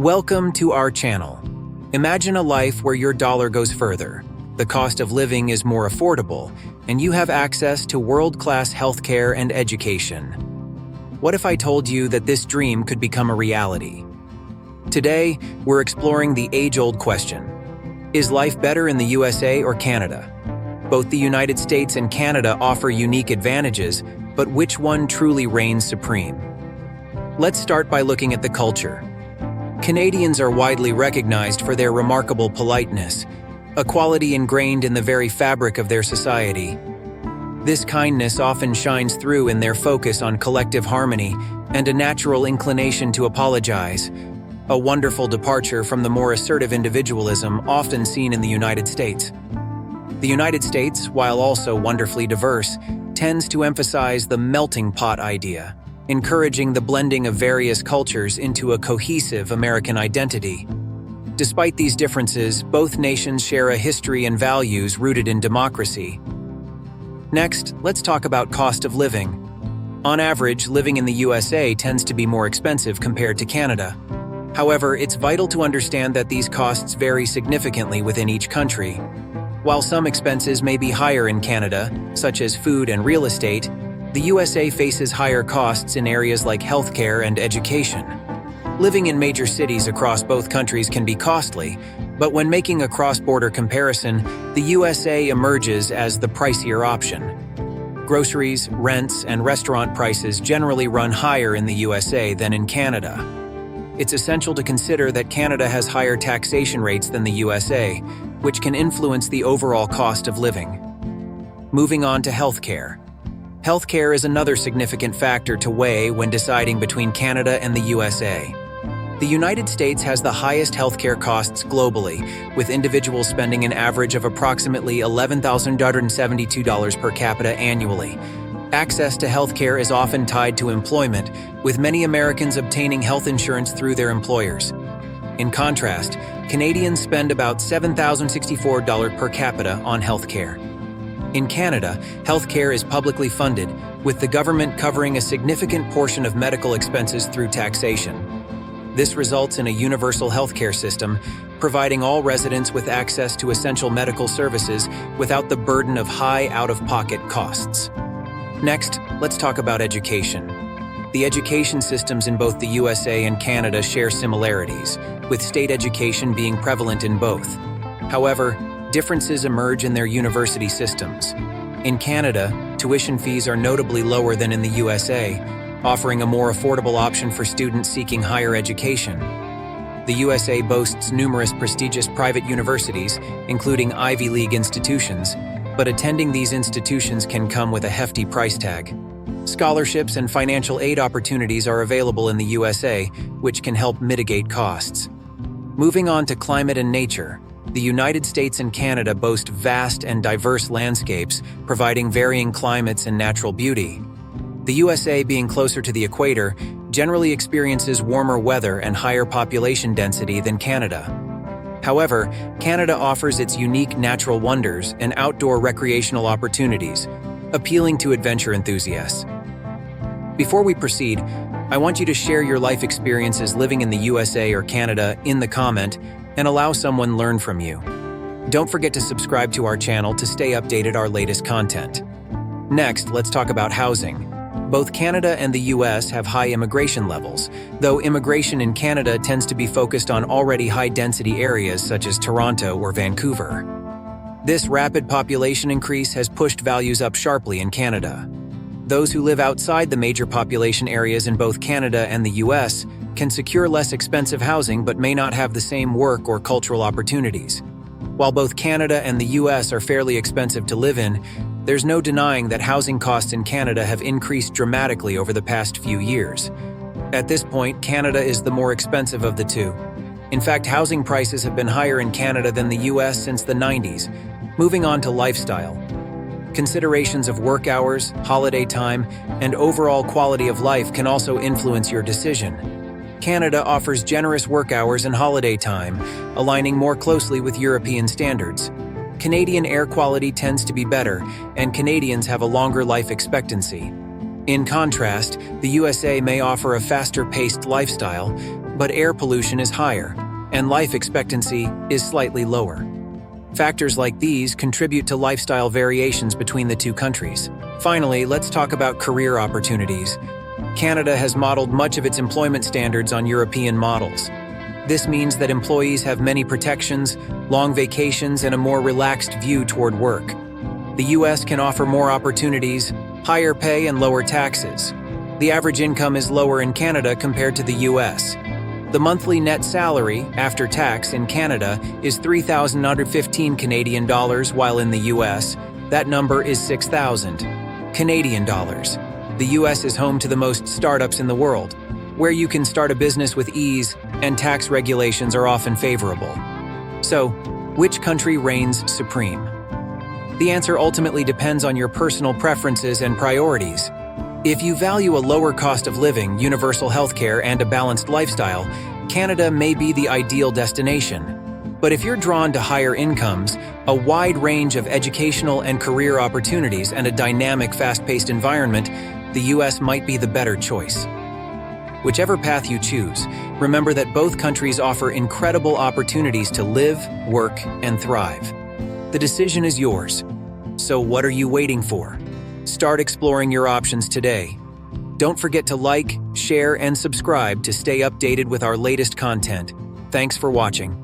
Welcome to our channel. Imagine a life where your dollar goes further, the cost of living is more affordable, and you have access to world-class healthcare and education. What if I told you that this dream could become a reality? Today, we're exploring the age-old question: is life better in the USA or Canada? Both the United States and Canada offer unique advantages, but which one truly reigns supreme? Let's start by looking at the culture. Canadians are widely recognized for their remarkable politeness, a quality ingrained in the very fabric of their society. This kindness often shines through in their focus on collective harmony and a natural inclination to apologize, a wonderful departure from the more assertive individualism often seen in the United States. The United States, while also wonderfully diverse, tends to emphasize the melting pot idea, encouraging the blending of various cultures into a cohesive American identity. Despite these differences, both nations share a history and values rooted in democracy. Next, let's talk about cost of living. On average, living in the USA tends to be more expensive compared to Canada. However, it's vital to understand that these costs vary significantly within each country. While some expenses may be higher in Canada, such as food and real estate, the USA faces higher costs in areas like healthcare and education. Living in major cities across both countries can be costly, but when making a cross-border comparison, the USA emerges as the pricier option. Groceries, rents, and restaurant prices generally run higher in the USA than in Canada. It's essential to consider that Canada has higher taxation rates than the USA, which can influence the overall cost of living. Moving on to healthcare. Healthcare is another significant factor to weigh when deciding between Canada and the USA. The United States has the highest healthcare costs globally, with individuals spending an average of approximately $11,272 per capita annually. Access to healthcare is often tied to employment, with many Americans obtaining health insurance through their employers. In contrast, Canadians spend about $7,064 per capita on healthcare. In Canada, healthcare is publicly funded, with the government covering a significant portion of medical expenses through taxation. This results in a universal healthcare system, providing all residents with access to essential medical services without the burden of high out-of-pocket costs. Next, let's talk about education. The education systems in both the USA and Canada share similarities, with state education being prevalent in both. However, differences emerge in their university systems. In Canada, tuition fees are notably lower than in the USA, offering a more affordable option for students seeking higher education. The USA boasts numerous prestigious private universities, including Ivy League institutions, but attending these institutions can come with a hefty price tag. Scholarships and financial aid opportunities are available in the USA, which can help mitigate costs. Moving on to climate and nature. The United States and Canada boast vast and diverse landscapes, providing varying climates and natural beauty. The USA, being closer to the equator, generally experiences warmer weather and higher population density than Canada. However, Canada offers its unique natural wonders and outdoor recreational opportunities, appealing to adventure enthusiasts. Before we proceed, I want you to share your life experiences living in the USA or Canada in the comment and allow someone learn from you. Don't forget to subscribe to our channel to stay updated our latest content. Next, let's talk about housing. Both Canada and the US have high immigration levels, though immigration in Canada tends to be focused on already high-density areas such as Toronto or Vancouver. This rapid population increase has pushed values up sharply in Canada. Those who live outside the major population areas in both Canada and the US can secure less expensive housing but may not have the same work or cultural opportunities. While both Canada and the US are fairly expensive to live in, there's no denying that housing costs in Canada have increased dramatically over the past few years. At this point, Canada is the more expensive of the two. In fact, housing prices have been higher in Canada than the US since the 90s. Moving on to lifestyle. Considerations of work hours, holiday time, and overall quality of life can also influence your decision. Canada offers generous work hours and holiday time, aligning more closely with European standards. Canadian air quality tends to be better, and Canadians have a longer life expectancy. In contrast, the USA may offer a faster-paced lifestyle, but air pollution is higher, and life expectancy is slightly lower. Factors like these contribute to lifestyle variations between the two countries. Finally, let's talk about career opportunities. Canada has modeled much of its employment standards on European models. This means that employees have many protections, long vacations, and a more relaxed view toward work. The US can offer more opportunities, higher pay, and lower taxes. The average income is lower in Canada compared to the US. The monthly net salary, after tax, in Canada is $3,915 Canadian dollars, while in the US, that number is $6,000 Canadian dollars. The US is home to the most startups in the world, where you can start a business with ease, and tax regulations are often favorable. So, which country reigns supreme? The answer ultimately depends on your personal preferences and priorities. If you value a lower cost of living, universal healthcare, and a balanced lifestyle, Canada may be the ideal destination. But if you're drawn to higher incomes, a wide range of educational and career opportunities, and a dynamic, fast-paced environment, the US might be the better choice. Whichever path you choose, remember that both countries offer incredible opportunities to live, work, and thrive. The decision is yours. So what are you waiting for? Start exploring your options today. Don't forget to like, share, and subscribe to stay updated with our latest content. Thanks for watching.